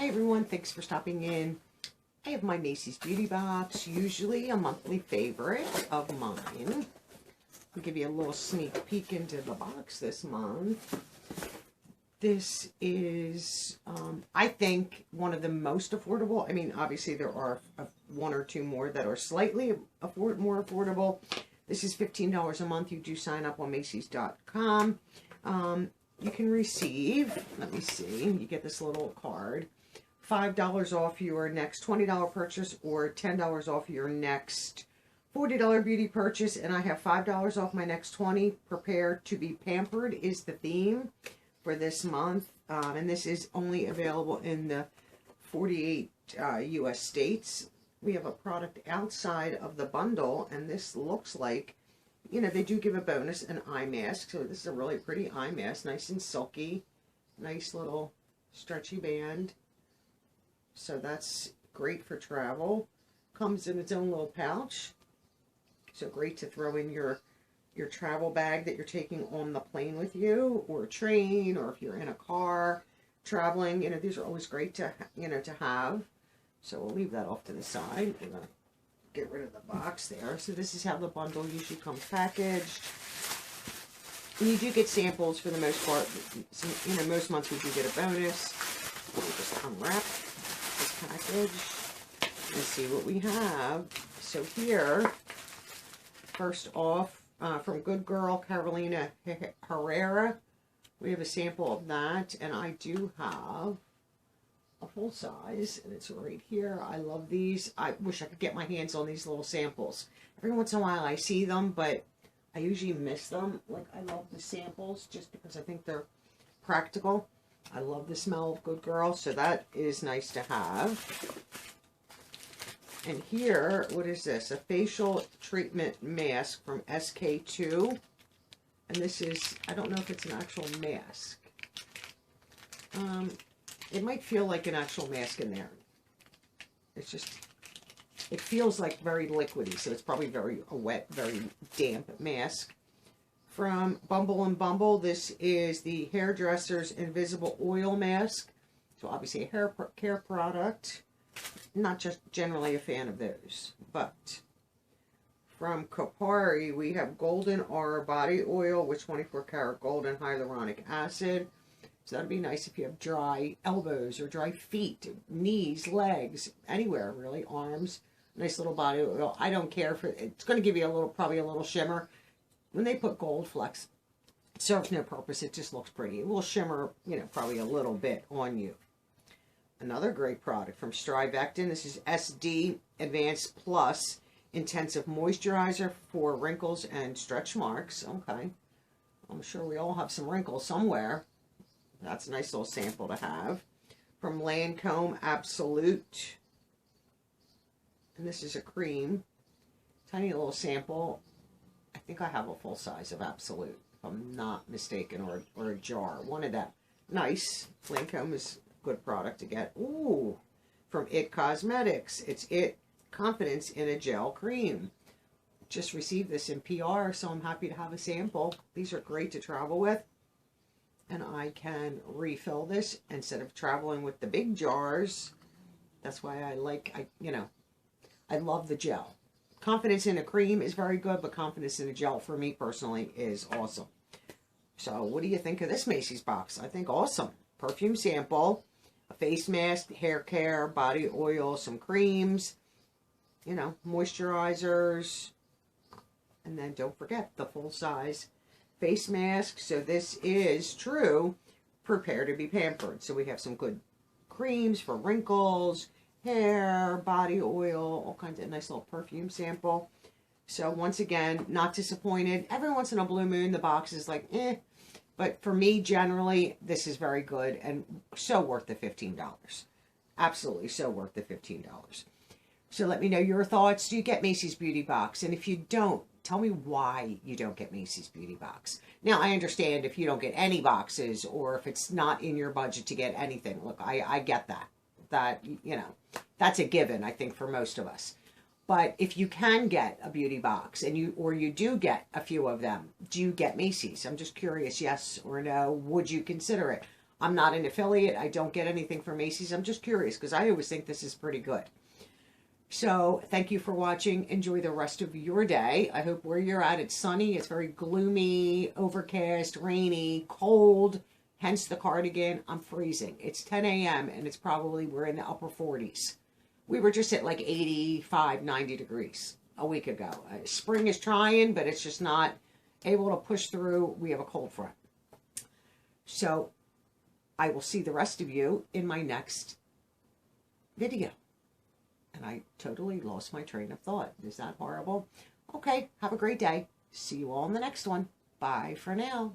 Hi everyone, thanks for stopping in. I have my Macy's Beauty Box, usually a monthly favorite of mine. I'll give you a little sneak peek into the box this month. This is, I think, one of the most affordable. I mean, obviously there are one or two more that are slightly more affordable. This is $15 a month. You do sign up on Macys.com. You can receive, let me see, you get this little card, $5 off your next $20 purchase or $10 off your next $40 beauty purchase, and I have $5 off my next 20. Prepare to be pampered is the theme for this month, and this is only available in the 48 U.S. states. We have a product outside of the bundle, and this looks like, you know, they do give a bonus, an eye mask. So this is a really pretty eye mask, nice and silky, nice little stretchy band. So that's great for travel. Comes in its own little pouch. So great to throw in your travel bag that you're taking on the plane with you, or a train, or if you're in a car traveling. You know, these are always great to, you know, to have. So we'll leave that off to the side. We're going to get rid of the box there. So this is how the bundle usually comes packaged. And you do get samples for the most part. You know, most months we do get a bonus. We'll just unwrap this package and see what we have. So here, first off, from Good Girl Carolina Herrera, we have a sample of that, and I do have a full size, and it's right here. I love these. I wish I could get my hands on these little samples. Every once in a while I see them, but I usually miss them. Like, I love the samples just because I think they're practical. I love the smell of Good Girl, so that is nice to have. And here, what is this? A facial treatment mask from SK2. And this is, I don't know if it's an actual mask. It might feel like an actual mask in there. It's just, it feels like very liquidy, so it's probably a wet, very damp mask. From Bumble and Bumble, this is the Hairdresser's Invisible Oil Mask. So obviously a hair care product. Not just generally a fan of those, but from Kopari, we have Golden Aura Body Oil with 24 karat gold and hyaluronic acid. So that'd be nice if you have dry elbows or dry feet, knees, legs, anywhere really, arms. Nice little body oil. I don't care for it's going to give you a little, probably a little shimmer. When they put gold flecks, it serves no purpose. It just looks pretty. It will shimmer, you know, probably a little bit on you. Another great product from Strivectin. This is SD Advanced Plus Intensive Moisturizer for wrinkles and stretch marks. Okay. I'm sure we all have some wrinkles somewhere. That's a nice little sample to have. From Lancome Absolute. And this is a cream. Tiny little sample. I think I have a full size of Absolute, if I'm not mistaken, or a jar. One of that. Nice. Lancome is a good product to get. Ooh. From IT Cosmetics. It's IT Confidence in a Gel Cream. Just received this in PR, so I'm happy to have a sample. These are great to travel with. And I can refill this instead of traveling with the big jars. That's why I like, you know, I love the gel. Confidence in a cream is very good, but confidence in a gel for me personally is awesome. So what do you think of this Macy's box? I think awesome. Perfume sample, a face mask, hair care, body oil, some creams, you know, moisturizers. And then don't forget the full size face mask. So this is true. Prepare to be pampered. So we have some good creams for wrinkles, hair, body oil, all kinds of nice little perfume sample. So once again, not disappointed. Every once in a blue moon, the box is like, eh. But for me, generally, this is very good and so worth the $15. Absolutely so worth the $15. So let me know your thoughts. Do you get Macy's Beauty Box? And if you don't, tell me why you don't get Macy's Beauty Box. Now, I understand if you don't get any boxes or if it's not in your budget to get anything. Look, I get that. That, you know, that's a given, I think, for most of us. But if you can get a beauty box and you do get a few of them, do you get Macy's? I'm just curious, yes or no. Would you consider it? I'm not an affiliate. I don't get anything from Macy's. I'm just curious because I always think this is pretty good. So thank you for watching. Enjoy the rest of your day. I hope where you're at, it's sunny. It's very gloomy, overcast, rainy, cold. Hence the cardigan. I'm freezing. It's 10 a.m. and it's probably, we're in the upper 40s. We were just at like 85, 90 degrees a week ago. Spring is trying, but it's just not able to push through. We have a cold front. So I will see the rest of you in my next video. And I totally lost my train of thought. Is that horrible? Okay, have a great day. See you all in the next one. Bye for now.